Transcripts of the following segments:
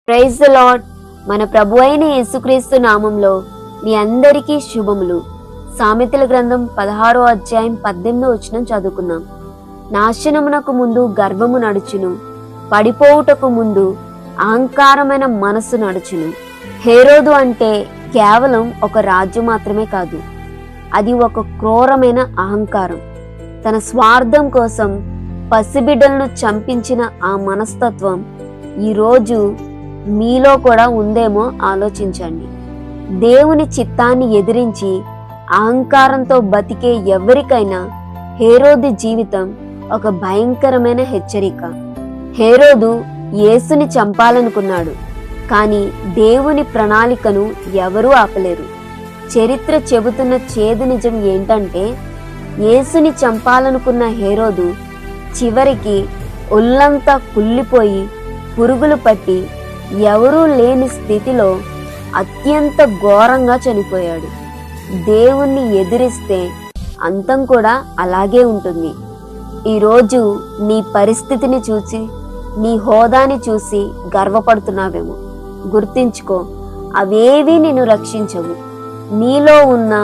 Praise the lord. మన ప్రభు అయిన యేసుక్రీస్తు నామంలో మీ అందరికీ శుభములు. సామెతల గ్రంథం 16వ అధ్యాయం 18వ వచనం చదువుకున్నాం. నాశనమునకు ముందు గర్వము నడుచును, పడిపోవుటకు ముందు అహంకారమైన మనస్సు నడుచును. హేరోదు అంటే కేవలం ఒక రాజు మాత్రమే కాదు, అది ఒక క్రూరమైన అహంకారం. తన స్వార్థం కోసం పసిబిడ్డలను చంపించిన ఆ మనస్తత్వం ఈరోజు మీలో కూడా ఉందేమో ఆలోచించండి. దేవుని చిత్తాన్ని ఎదిరించి అహంకారంతో బతికే ఎవరికైనా హేరోదు జీవితం ఒక భయంకరమైన హెచ్చరిక. హేరోదు యేసుని చంపాలనుకున్నాడు, కానీ దేవుని ప్రణాళికను ఎవరూ ఆపలేరు. చరిత్ర చెబుతున్న చేదు నిజం ఏంటంటే, యేసుని చంపాలనుకున్న హేరోదు చివరికి ఒళ్ళంతా కుళ్ళిపోయి పురుగులు పట్టి ఎవరూ లేని స్థితిలో అత్యంత ఘోరంగా చనిపోయాడు. దేవుణ్ణి ఎదిరిస్తే అంతం కూడా అలాగే ఉంటుంది. ఈరోజు నీ పరిస్థితిని చూసి, నీ హోదాని చూసి గర్వపడుతున్నావేమో. గుర్తించుకో, అవేవీ నిన్ను రక్షించవు. నీలో ఉన్న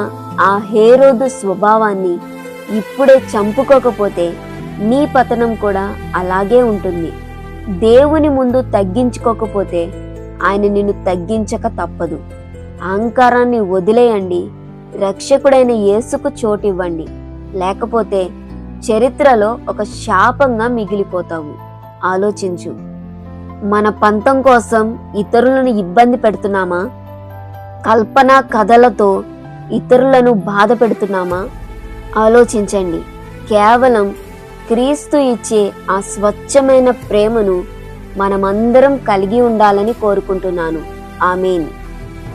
ఆ హేరోదు స్వభావాన్ని ఇప్పుడే చంపుకోకపోతే నీ పతనం కూడా అలాగే ఉంటుంది. దేవుని ముందు తగ్గించుకోకపోతే ఆయన నిన్ను తగ్గించక తప్పదు. అహంకారాన్ని వదిలేయండి, రక్షకుడైన యేసుకు చోటివ్వండి. లేకపోతే చరిత్రలో ఒక శాపంగా మిగిలిపోతావు. ఆలోచించు. మన పంతం కోసం ఇతరులను ఇబ్బంది పెడుతున్నామా? కల్పనా కథలతో ఇతరులను బాధ పెడుతున్నామా? ఆలోచించండి. కేవలం క్రీస్తు ఇచ్చే ఆ స్వచ్ఛమైన ప్రేమను మనమందరం కలిగి ఉండాలని కోరుకుంటున్నాను. ఆమేన్.